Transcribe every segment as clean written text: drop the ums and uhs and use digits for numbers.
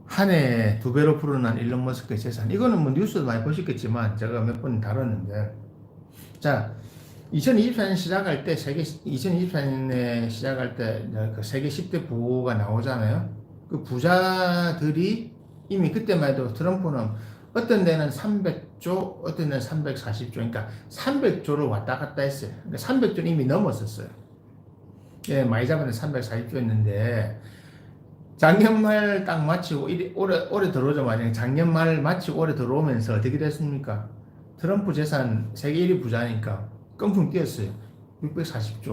한 해에 2배로 불어난 일론 머스크의 재산. 이거는 뭐 뉴스도 많이 보셨겠지만 제가 몇 번 다뤘는데, 자, 2024년 시작할 때 2024년에 시작할 때 그 세계 10대 부가 나오잖아요. 그 부자들이 이미 그때만 해도 트럼프는 어떤 데는 300조, 어떤 데는 340조, 그러니까 300조를 왔다 갔다 했어요. 그러니까 300조는 이미 넘었었어요. 예, 많이 잡았는데 340조였는데, 작년 말 딱 마치고, 올해 들어오자마자 작년 말 마치고 올해 들어오면서 어떻게 됐습니까? 트럼프 재산 세계 1위 부자니까 껑충 뛰었어요. 640조.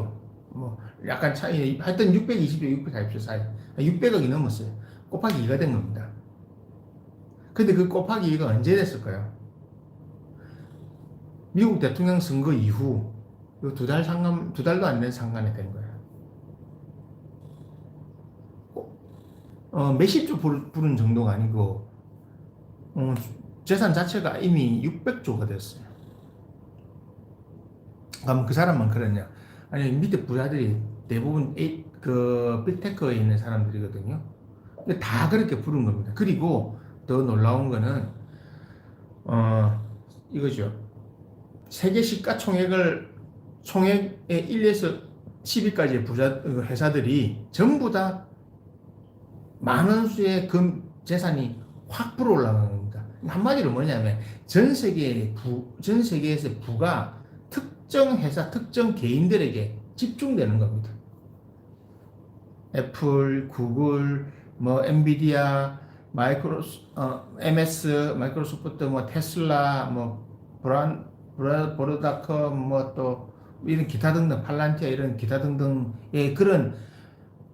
뭐, 약간 차이, 하여튼 620조, 640조 사이. 600억이 넘었어요. 곱하기 2가 된 겁니다. 근데 그 곱하기 2가 언제 됐을까요? 미국 대통령 선거 이후, 두 달도 안 된 상관에 된 거예요. 몇십 조 부른 정도가 아니고, 어, 재산 자체가 이미 600조가 됐어요. 그럼 그 사람만 그랬냐? 아니, 밑에 부자들이 대부분 그 빅테크에 있는 사람들이거든요. 근데 다 그렇게 부른 겁니다. 그리고 더 놀라운 거는, 어, 이거죠. 세계 총액의 1에서 10위까지의 회사들이 전부 다 많은 수의 재산이 확 불어올라가는 겁니다. 한마디로 뭐냐면 전 세계에서 부가 특정 회사, 특정 개인들에게 집중되는 겁니다. 애플, 구글, 뭐 엔비디아, MS, 마이크로소프트, 뭐 테슬라, 뭐 보르다컴, 뭐 또 이런 기타 등등, 팔란티아 이런 기타 등등의 그런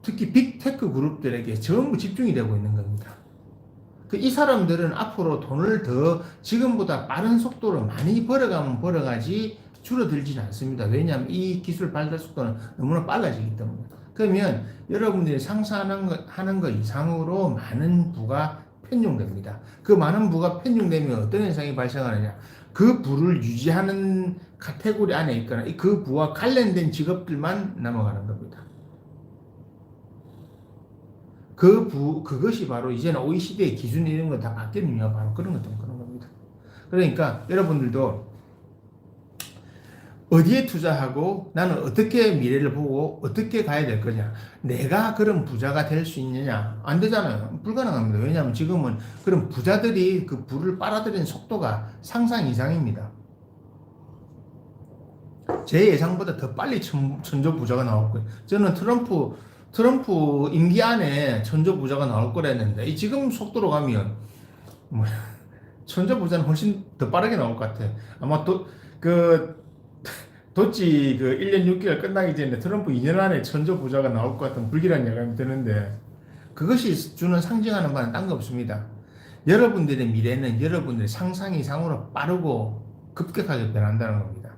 특히 빅테크 그룹들에게 전부 집중이 되고 있는 겁니다. 이 사람들은 앞으로 돈을 더 지금보다 빠른 속도로 많이 벌어가면 벌어가지 줄어들지는 않습니다. 왜냐하면 이 기술 발달 속도는 너무나 빨라지기 때문에. 그러면 여러분들이 상상하는 것 이상으로 많은 부가 편중됩니다. 그 많은 부가 편중되면 어떤 현상이 발생하느냐. 그 부를 유지하는 카테고리 안에 있거나 그 부와 관련된 직업들만 넘어가는 겁니다. 그것이 바로 이제는 OECD의 기준이 이런 거 다 바뀌는 이유가 바로 그런 것 때문에 그런 겁니다. 그러니까 여러분들도 어디에 투자하고 나는 어떻게 미래를 보고 어떻게 가야 될 거냐. 내가 그런 부자가 될 수 있느냐. 안 되잖아요. 불가능합니다. 왜냐하면 지금은 그런 부자들이 그 부를 빨아들이는 속도가 상상 이상입니다. 제 예상보다 더 빨리 천조 부자가 나올 거예요. 저는 트럼프 임기 안에 천조 부자가 나올 거랬는데 지금 속도로 가면 뭐 천조 부자는 훨씬 더 빠르게 나올 것 같아. 아마 도치 1년 6개월 끝나기 전에 트럼프 2년 안에 천조 부자가 나올 것 같은 불길한 예감이 드는데 그것이 주는 상징하는 바는 딴 거 없습니다. 여러분들의 미래는 여러분들의 상상 이상으로 빠르고 급격하게 변한다는 겁니다.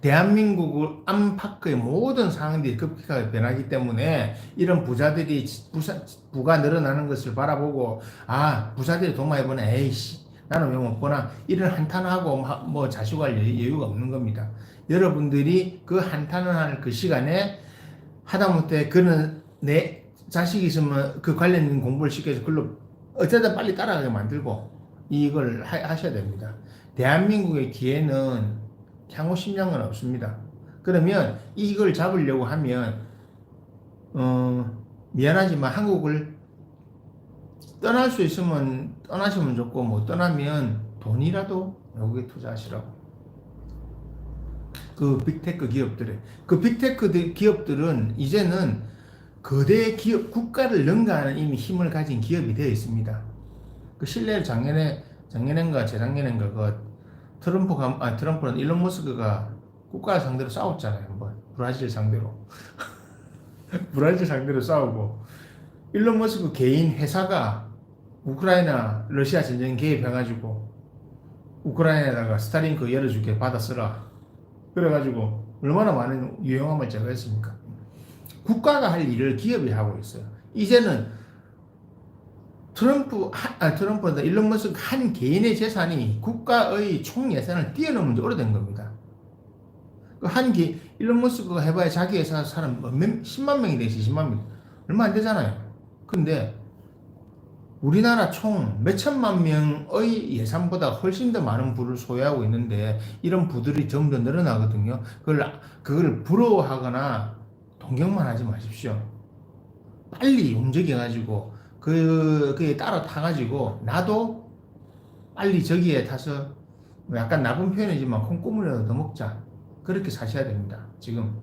대한민국 안팎의 모든 상황들이 급격하게 변하기 때문에 이런 부자들이 부가 늘어나는 것을 바라보고 부자들이 돈 많이 버네 에이씨 나는 왜 못 버나 이런 한탄하고 뭐 자식할 여유가 없는 겁니다. 여러분들이 그 한탄을 할 그 시간에 하다못해 그는 내 자식이 있으면 그 관련 공부를 시켜서 그걸로 어쩌다 빨리 따라가게 만들고 이걸 하셔야 됩니다. 대한민국의 기회는 향후 10년은 없습니다. 그러면 이걸 잡으려고 하면 미안하지만 한국을 떠날 수 있으면 떠나시면 좋고 못 떠나면 돈이라도 외국에 투자하시라고. 그 빅테크 기업들은 이제는 거대 기업 국가를 능가하는 이미 힘을 가진 기업이 되어 있습니다. 그 신뢰를 작년인가 재작년인가 트럼프는 일론 머스크가 국가 상대로 싸웠잖아요. 한번 브라질 상대로 브라질 상대로 싸우고 일론 머스크 개인 회사가 우크라이나 러시아 전쟁 개입해가지고 우크라이나에다가 스타링크 열어줄게 받아 쓰라 그래가지고 얼마나 많은 유용함을 제거했습니까? 국가가 할 일을 기업이 하고 있어요. 이제는 일론 머스크 한 개인의 재산이 국가의 총 예산을 뛰어넘은 지 오래된 겁니다. 일론 머스크가 해봐야 자기 회사 사람 10만 명이 되지, 10만 명. 얼마 안 되잖아요. 근데 우리나라 총 몇천만 명의 예산보다 훨씬 더 많은 부를 소유하고 있는데 이런 부들이 점점 늘어나거든요. 그걸 부러워하거나 동경만 하지 마십시오. 빨리 움직여가지고 그에 따라 타가지고 나도 빨리 저기에 타서 뭐 약간 나쁜 표현이지만 콩고물이라도 더 먹자. 그렇게 사셔야 됩니다. 지금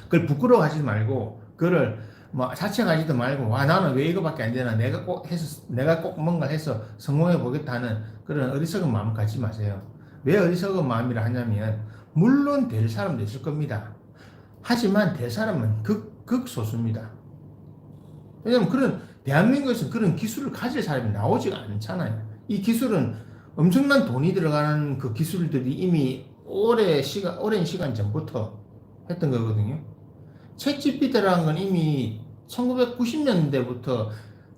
그걸 부끄러워하지 말고 그거를 뭐 자책하지도 말고 와 나는 왜 이거밖에 안 되나 내가 꼭 뭔가 해서 성공해 보겠다는 그런 어리석은 마음 갖지 마세요. 왜 어리석은 마음이라 하냐면 물론 될 사람도 있을 겁니다. 하지만 될 사람은 극소수입니다. 왜냐면 대한민국에서 그런 기술을 가질 사람이 나오지가 않잖아요. 이 기술은 엄청난 돈이 들어가는 그 기술들이 이미 오랜 시간 전부터 했던 거거든요. 챗 GPT라는 건 이미 1990년대부터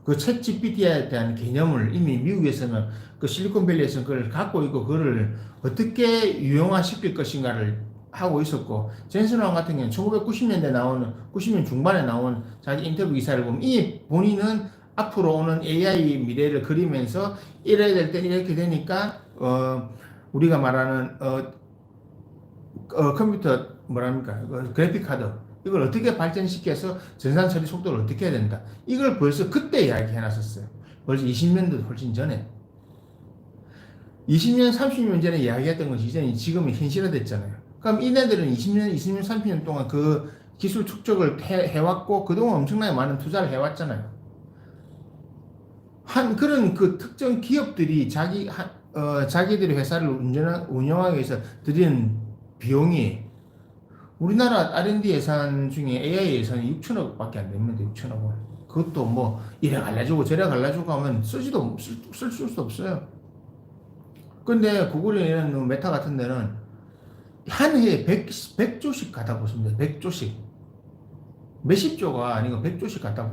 그 챗 GPT에 대한 개념을 이미 미국에서는 그 실리콘밸리에서는 그걸 갖고 있고 그거를 어떻게 유용화시킬 것인가를 하고 있었고 젠슨 왕 같은 경우는 1990년대 나오는 90년 중반에 나온 자기 인터뷰 기사를 보면 이 본인은 앞으로 오는 AI 미래를 그리면서 이래야 될 때 이렇게 되니까 우리가 말하는 컴퓨터 뭐랍니까 그래픽 카드 이걸 어떻게 발전시켜서 전산 처리 속도를 어떻게 해야 된다. 이걸 벌써 그때 이야기 해놨었어요. 벌써 20년도 훨씬 전에. 20년, 30년 전에 이야기했던 것이 이제 지금은 현실화됐잖아요. 그럼 이네들은 20년, 20년, 30년 동안 그 기술 축적을 해왔고 그동안 엄청나게 많은 투자를 해왔잖아요. 그런 그 특정 기업들이 자기들의 회사를 운영하기 위해서 들이는 비용이 우리나라 R&D 예산 중에 AI 예산이 6천억 밖에 안 됩니다. 6천억 원. 그것도 뭐 이래 갈라주고 저래 갈라주고 하면 쓸 수도 없어요. 근데 구글이나 메타 같은 데는 한 해에 100조씩 갖다 붓습니다. 100조씩. 몇십 조가 아니고 100조씩 갖다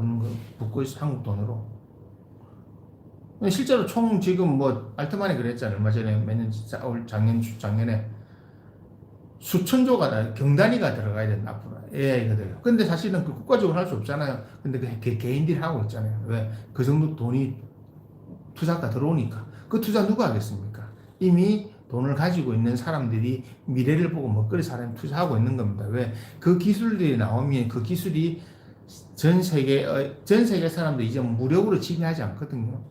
붓고 있어, 한국 돈으로. 실제로 총 지금 뭐 알트만이 그랬잖아요. 얼마 전에 작년에 수천 조가 경단위가 들어가야 된다 앞으로 AI가 들어. 근데 사실은 그 국가적으로 할 수 없잖아요. 근데 그 개인들이 하고 있잖아요. 왜? 그 정도 돈이 투자가 들어오니까. 그 투자 누가 하겠습니까? 이미 돈을 가지고 있는 사람들이 미래를 보고 먹거리 사람이 투자하고 있는 겁니다. 왜? 그 기술들이 나오면 그 기술이 전 세계 사람들 이제 무력으로 지배하지 않거든요.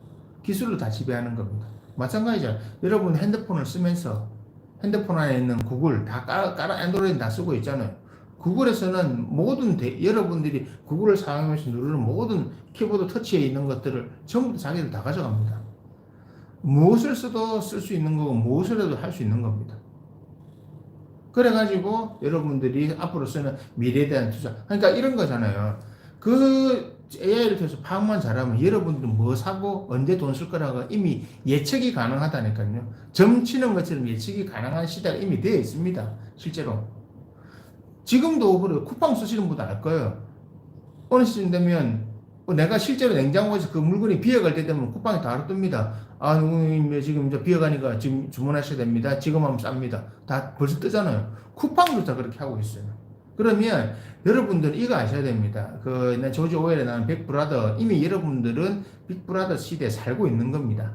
기술로 다 지배하는 겁니다. 마찬가지죠. 여러분 핸드폰을 쓰면서 핸드폰 안에 있는 구글 다 안드로이드 다 쓰고 있잖아요. 구글에서는 여러분들이 구글을 사용하면서 누르는 모든 키보드 터치에 있는 것들을 전부 자기들 다 가져갑니다. 무엇을 써도 쓸 수 있는 거고 무엇을 해도 할 수 있는 겁니다. 그래가지고 여러분들이 앞으로 쓰는 미래에 대한 투자. 그러니까 이런 거잖아요. 그 AI를 통해서 파악만 잘하면 여러분들은 뭐 사고 언제 돈 쓸 거라고 이미 예측이 가능하다니까요. 점치는 것처럼 예측이 가능한 시대가 이미 되어 있습니다. 실제로. 지금도 그래 쿠팡 쓰시는 분도 알 거예요. 어느 시점 되면 내가 실제로 냉장고에서 그 물건이 비어갈 때 되면 쿠팡이 다 알아둡니다. 아, 지금 이제 비어가니까 지금 주문하셔야 됩니다. 지금 하면 쌉니다. 다 벌써 뜨잖아요. 쿠팡도 다 그렇게 하고 있어요. 그러면 여러분들은 이거 아셔야 됩니다. 조지 오웰에 나온 빅브라더, 이미 여러분들은 빅브라더 시대에 살고 있는 겁니다.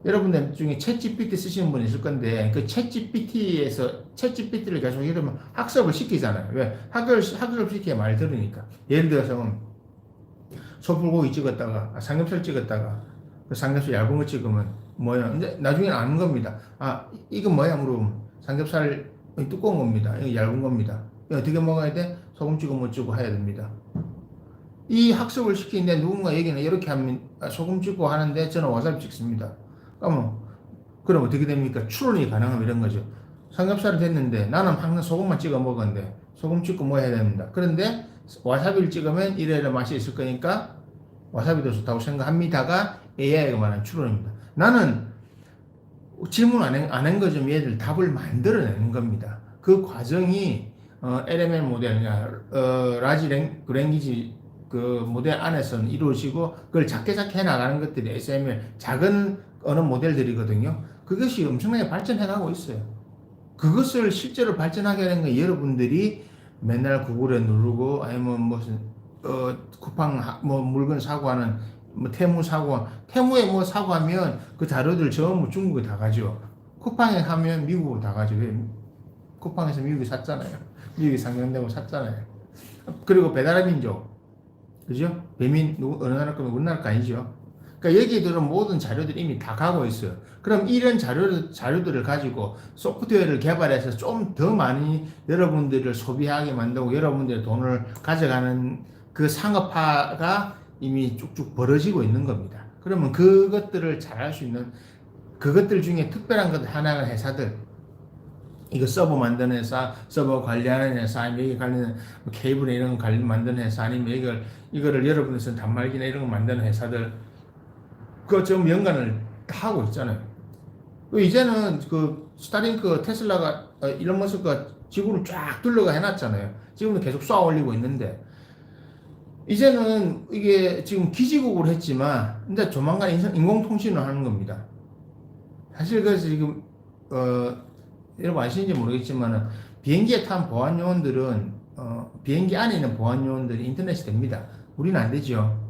여러분들 중에 챗 GPT 쓰시는 분이 있을 건데, 그 챗 GPT를 계속 여러분 학습을 시키잖아요. 왜? 학습을 시켜야 말 들으니까. 예를 들어서, 소불고기 찍었다가, 삼겹살 찍었다가, 그 삼겹살 얇은 거 찍으면, 뭐야. 이제 나중에는 아는 겁니다. 아, 이건 뭐야? 물으면, 삼겹살 두꺼운 겁니다. 이거 얇은 겁니다. 어떻게 먹어야 돼? 소금 찍어 못 찍고 해야 됩니다. 이 학습을 시키는데 누군가 얘기는 이렇게 하면 소금 찍고 하는데 저는 와사비 찍습니다. 그럼 어떻게 됩니까? 추론이 가능하면 이런 거죠. 삼겹살이 됐는데 나는 항상 소금만 찍어 먹었는데 소금 찍고 뭐 해야 됩니다. 그런데 와사비를 찍으면 이래라 맛이 있을 거니까 와사비도 좋다고 생각합니다가 AI가 말하는 추론입니다. 나는 질문 안 한 거 좀 얘들 답을 만들어내는 겁니다. 그 과정이 LML 모델이나 라지 랭귀지 그 모델 안에서는 이루어지고 그걸 작게 해나가는 것들이 SML 작은 언어 모델들이거든요. 그것이 엄청나게 발전해가고 있어요. 그것을 실제로 발전하게 하는 건 여러분들이 맨날 구글에 누르고 아니면 무슨 쿠팡 뭐 물건 사고 하는 뭐 테무 사고, 테무에 뭐 사고하면 그 자료들 전부 중국에 다 가죠. 쿠팡에 하면 미국으로 다 가죠. 왜? 쿠팡에서 미국이 샀잖아요. 미국이 상장되고 샀잖아요. 그리고 배달의 민족, 그죠? 배민 누구 어느 나라 거면 우리나라 거 아니죠. 그러니까 여기들은 모든 자료들이 이미 다 가고 있어요. 그럼 이런 자료들을 가지고 소프트웨어를 개발해서 좀 더 많이 여러분들을 소비하게 만들고 여러분들의 돈을 가져가는 그 상업화가 이미 쭉쭉 벌어지고 있는 겁니다. 그러면 그것들을 잘할 수 있는 그것들 중에 특별한 것 하나가 회사들, 이거 서버 만드는 회사, 서버 관리하는 회사, 아니면 여기 관련 케이블 이런 거 만드는 회사, 아니면 이거를 여러분이 쓴 단말기나 이런 거 만드는 회사들, 그거 좀 연관을 다 하고 있잖아요. 이제는 그 스타링크 테슬라가 일론 머스크가 지구를 쫙 둘러가 해놨잖아요. 지금도 계속 쏘아 올리고 있는데 이제는 이게 지금 기지국으로 했지만 이제 조만간 인공통신을 하는 겁니다. 사실 그래서 지금 여러분 아시는지 모르겠지만 비행기에 탄 보안 요원들은 비행기 안에 있는 보안 요원들이 인터넷이 됩니다. 우리는 안 되죠.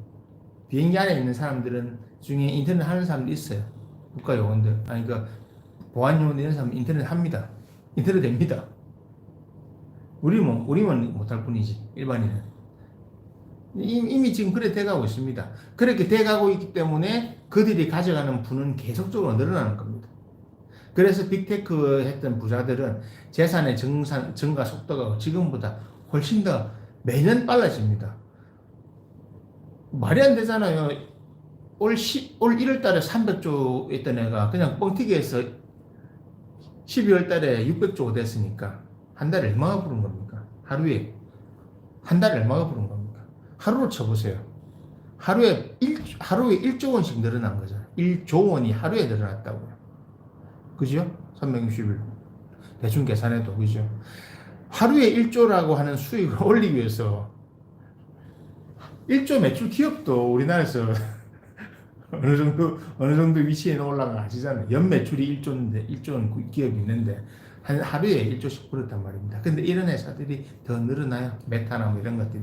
비행기 안에 있는 사람들은 중에 인터넷 하는 사람도 있어요. 국가 요원들 아니 그 보안 요원 이런 사람 인터넷 합니다. 인터넷 됩니다. 우리만 못할 뿐이지 일반인은. 이미 지금 그래 돼가고 있습니다. 그렇게 돼가고 있기 때문에 그들이 가져가는 부는 계속적으로 늘어나는 겁니다. 그래서 빅테크 했던 부자들은 재산의 증가 속도가 지금보다 훨씬 더 매년 빨라집니다. 말이 안 되잖아요. 올 1월 달에 300조 있던 애가 그냥 뻥튀기해서 12월 달에 600조가 됐으니까 한 달에 얼마가 부른 겁니까? 한 달에 얼마가 부른 겁니까? 하루로 쳐보세요. 하루에 1조 원씩 늘어난 거잖아요. 1조 원이 하루에 늘어났다고요. 그죠? 360일. 대충 계산해도, 그죠? 하루에 1조라고 하는 수익을 올리기 위해서 1조 매출 기업도 우리나라에서 어느 정도 위치에 올라가 아시잖아요. 연 매출이 1조인데, 1조는 기업이 있는데, 하루에 1조씩 벌었단 말입니다. 근데 이런 회사들이 더 늘어나요. 메타나 뭐 이런 것들이.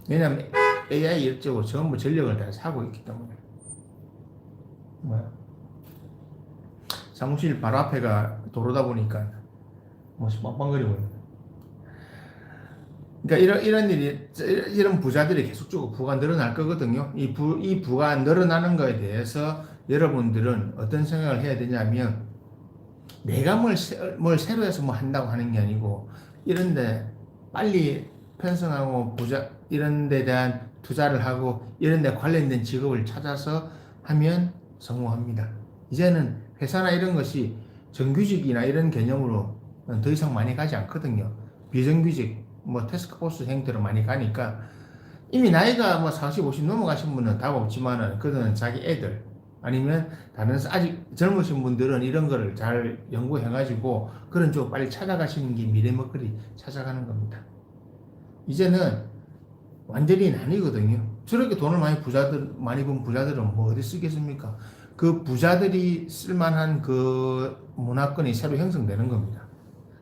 왜냐면 AI 일적으로 전부 전력을 다 사고 있기 때문에. 뭐야? 사무실 바로 앞에가 도로다 보니까 뭐 빵빵거리고 있는. 그러니까 이런 부자들이 계속적으로 부가 늘어날 거거든요. 이 부가 늘어나는 거에 대해서 여러분들은 어떤 생각을 해야 되냐면 내가 뭘 새로 해서 뭐 한다고 하는 게 아니고 이런데 빨리 편성하고 이런 데 대한 투자를 하고 이런 데 관련된 직업을 찾아서 하면 성공합니다. 이제는 회사나 이런 것이 정규직이나 이런 개념으로 더 이상 많이 가지 않거든요. 비정규직, 뭐 태스크포스 형태로 많이 가니까 이미 나이가 뭐 40, 50 넘어가신 분은 답 없지만은 그들은 자기 애들 아니면 다른 아직 젊으신 분들은 이런 거를 잘 연구해가지고 그런 쪽 빨리 찾아가시는 게 미래 먹거리 찾아가는 겁니다. 이제는 완전히 아니거든요. 저렇게 돈을 많이 번 부자들은 뭐 어디 쓰겠습니까? 그 부자들이 쓸만한 그 문화권이 새로 형성되는 겁니다.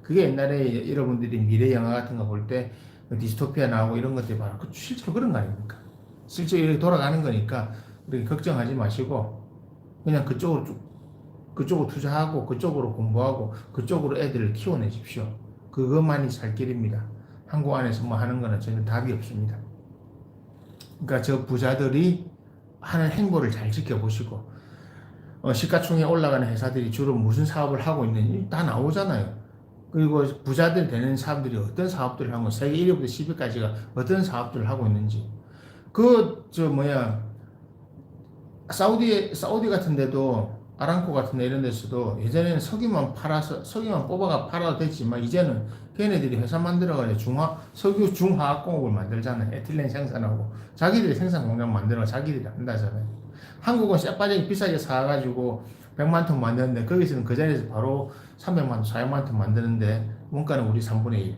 그게 옛날에 여러분들이 미래 영화 같은 거 볼 때 디스토피아 나오고 이런 것들이 바로 실제로 그런 거 아닙니까? 실제로 이렇게 돌아가는 거니까 그렇게 걱정하지 마시고 그냥 그쪽으로 투자하고 그쪽으로 공부하고 그쪽으로 애들을 키워내십시오. 그것만이 살 길입니다. 한국 안에서 뭐 하는 거는 전혀 답이 없습니다. 그러니까 저 부자들이 하는 행보를 잘 지켜보시고 시가총액 올라가는 회사들이 주로 무슨 사업을 하고 있는지 다 나오잖아요. 그리고 부자들 되는 사람들이 어떤 사업들을 하고 세계 1위부터 10위까지가 어떤 사업들을 하고 있는지 사우디 같은 데도 아람코 같은 데 이런 데서도 예전에는 석유만 뽑아가 팔아도 됐지만 이제는 걔네들이 회사 만들어가지고 석유 중화학공업을 만들잖아요. 에틸렌 생산하고 자기들이 생산 공장 만들어 자기들이 한다잖아요. 한국은 쎄빠지게 비싸게 사가지고 100만 톤 만드는데 거기서는 그 자리에서 바로 300만 톤, 400만 톤 만드는데 원가는 우리 3분의 1.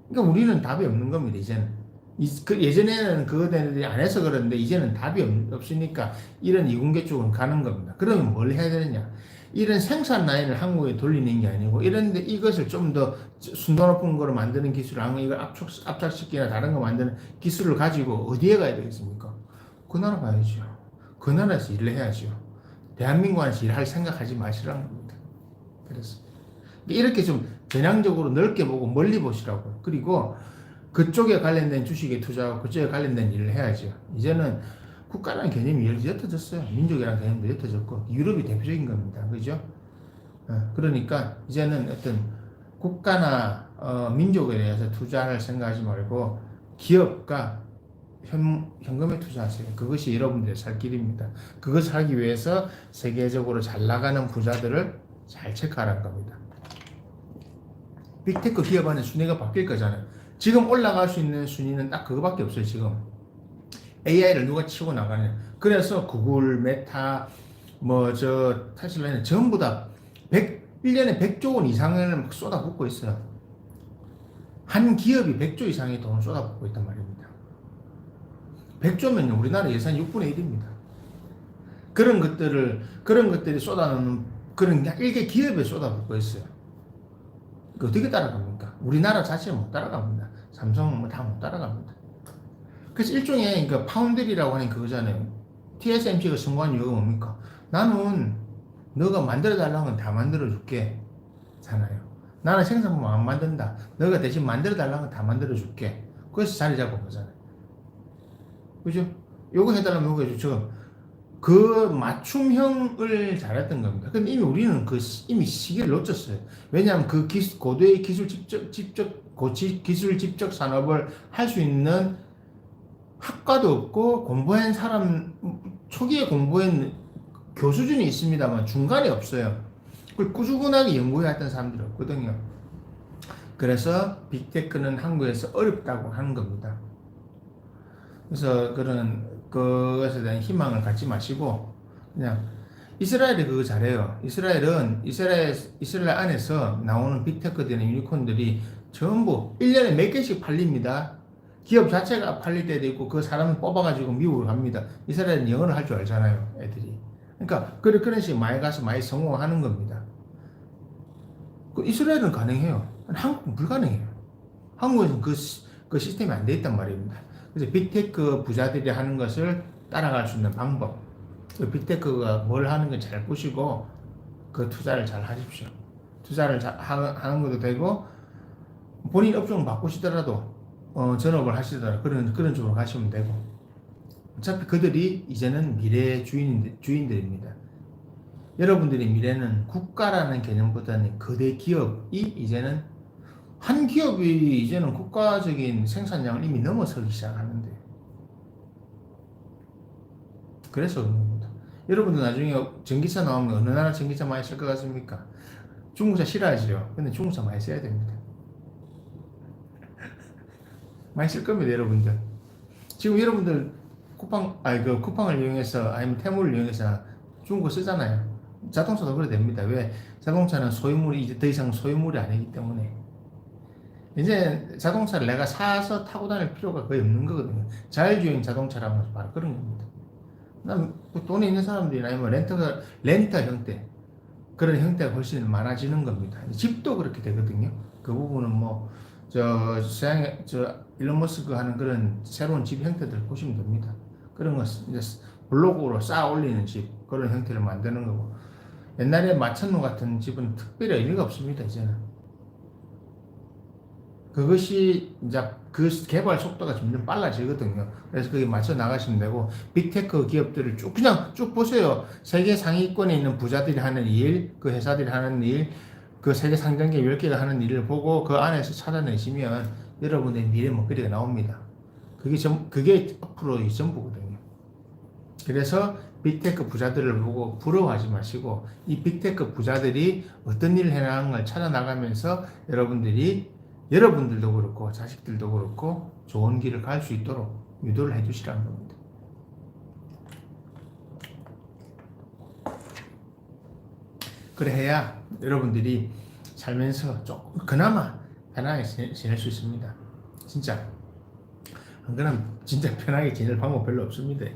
그러니까 우리는 답이 없는 겁니다. 이제는. 예전에는 그거들이 안 해서 그러는데 이제는 답이 없으니까 이런 이공계 쪽으로 가는 겁니다. 그러면 뭘 해야 되느냐? 이런 생산 라인을 한국에 돌리는 게 아니고 이런데 이것을 좀 더 순도 높은 거로 만드는 기술, 이걸 압착시키나 다른 거 만드는 기술을 가지고 어디에 가야 되겠습니까? 그 나라 가야죠. 그 나라에서 일을 해야죠. 대한민국 안에서 일할 생각하지 마시라는 겁니다. 그래서 이렇게 좀 전향적으로 넓게 보고 멀리 보시라고요. 그리고 그쪽에 관련된 주식에 투자하고 그쪽에 관련된 일을 해야죠. 이제는 국가라는 개념이 옅어졌어요. 민족이라는 개념도 옅어졌고 유럽이 대표적인 겁니다. 그죠? 그러니까 이제는 어떤 국가나 민족에 대해서 투자할 생각하지 말고 기업과 현금에 투자하세요. 그것이 여러분들의 살 길입니다. 그것을 하기 위해서 세계적으로 잘 나가는 부자들을 잘 체크하라는 겁니다. 빅테크 기업 안에 순위가 바뀔 거잖아요. 지금 올라갈 수 있는 순위는 딱 그거밖에 없어요. 지금 AI를 누가 치고 나가냐. 그래서 구글, 메타, 테슬라는 전부 다 1년에 100조 원 이상을 막 쏟아붓고 있어요. 한 기업이 100조 이상의 돈을 쏟아붓고 있단 말입니다. 100조면 우리나라 예산 6분의 1입니다. 그런 것들이 쏟아놓는 그런 일개 기업에 쏟아붓고 있어요. 그 어떻게 따라갑니까? 우리나라 자체는 못 따라갑니다. 삼성은 다 못 따라갑니다. 그래서 일종의 그 파운드리라고 하는 그거잖아요. TSMC가 성공한 이유가 뭡니까? 나는 너가 만들어 달라는 건 다 만들어 줄게. 잖아요. 나는 생산품 안 만든다. 너가 대신 만들어 달라는 건 다 만들어 줄게. 그래서 자리 잡은 거잖아요. 그죠? 요거 해달라면 요거 해주죠. 그 맞춤형을 잘했던 겁니다. 근데 이미 우리는 이미 시기를 놓쳤어요. 왜냐하면 그 고도의 기술 집적 산업을 할 수 있는 학과도 없고 공부한 사람, 초기에 공부한 교수진이 있습니다만 중간에 없어요. 그걸 꾸준하게 연구해왔던 사람들이 없거든요. 그래서 빅테크는 한국에서 어렵다고 하는 겁니다. 그래서 그것에 대한 희망을 갖지 마시고 그냥 이스라엘이 그거 잘해요. 이스라엘 안에서 나오는 빅테크들이나 유니콘들이 전부 1년에 몇 개씩 팔립니다. 기업 자체가 팔릴 때도 있고 그 사람을 뽑아가지고 미국으로 갑니다. 이스라엘은 영어를 할 줄 알잖아요, 애들이. 그러니까 그런 식으로 많이 가서 많이 성공하는 겁니다. 이스라엘은 가능해요. 한국은 불가능해요. 한국에서는 그 시스템이 안 돼 있단 말입니다. 그래서 빅테크 부자들이 하는 것을 따라갈 수 있는 방법, 그 빅테크가 뭘 하는 걸 잘 보시고 그 투자를 잘 하십시오. 투자를 하는 것도 되고 본인 업종을 바꾸시더라도 전업을 하시더라도 그런 쪽으로 가시면 되고 어차피 그들이 이제는 미래의 주인들입니다. 여러분들의 미래는 국가라는 개념보다는 거대 기업이 이제는 한 기업이 이제는 국가적인 생산량을 이미 넘어서기 시작하는데 그래서 그런 겁니다. 여러분들 나중에 전기차 나오면 어느 나라 전기차 많이 쓸 것 같습니까? 중국차 싫어하지요. 근데 중국차 많이 써야 됩니다. 많이 쓸 겁니다, 여러분들. 지금 여러분들 쿠팡을 이용해서 아니면 테무를 이용해서 중국어 쓰잖아요. 자동차도 그래 됩니다. 왜? 자동차는 소유물이 이제 더 이상 소유물이 아니기 때문에 이제 자동차를 내가 사서 타고 다닐 필요가 거의 없는 거거든요. 자율주행 자동차라는 바로 그런 겁니다. 돈이 있는 사람들이나 아니면 렌터 형태 그런 형태가 훨씬 많아지는 겁니다. 집도 그렇게 되거든요. 그 부분은 일론 머스크 하는 그런 새로운 집 형태들 보시면 됩니다. 그런 거 이제 블록으로 쌓아 올리는 집 그런 형태를 만드는 거고 옛날에 마천루 같은 집은 특별히 의미가 없습니다. 이제는 그것이 이제 그 개발 속도가 점점 빨라지거든요. 그래서 거기에 맞춰 나가시면 되고 빅테크 기업들을 그냥 쭉 보세요. 세계 상위권에 있는 부자들이 하는 일, 그 회사들이 하는 일, 그 세계 상장기 10개가 하는 일을 보고 그 안에서 찾아내시면 여러분의 미래 먹거리가 나옵니다. 그게 앞으로의 전부거든요. 그래서 빅테크 부자들을 보고 부러워하지 마시고 이 빅테크 부자들이 어떤 일을 해나가는 걸 찾아나가면서 여러분들도 그렇고 자식들도 그렇고 좋은 길을 갈 수 있도록 유도를 해주시라는 겁니다. 그래야 여러분들이 살면서 조금 그나마 편하게 지낼 수 있습니다. 진짜 안 그러면 진짜 편하게 지낼 방법 별로 없습니다.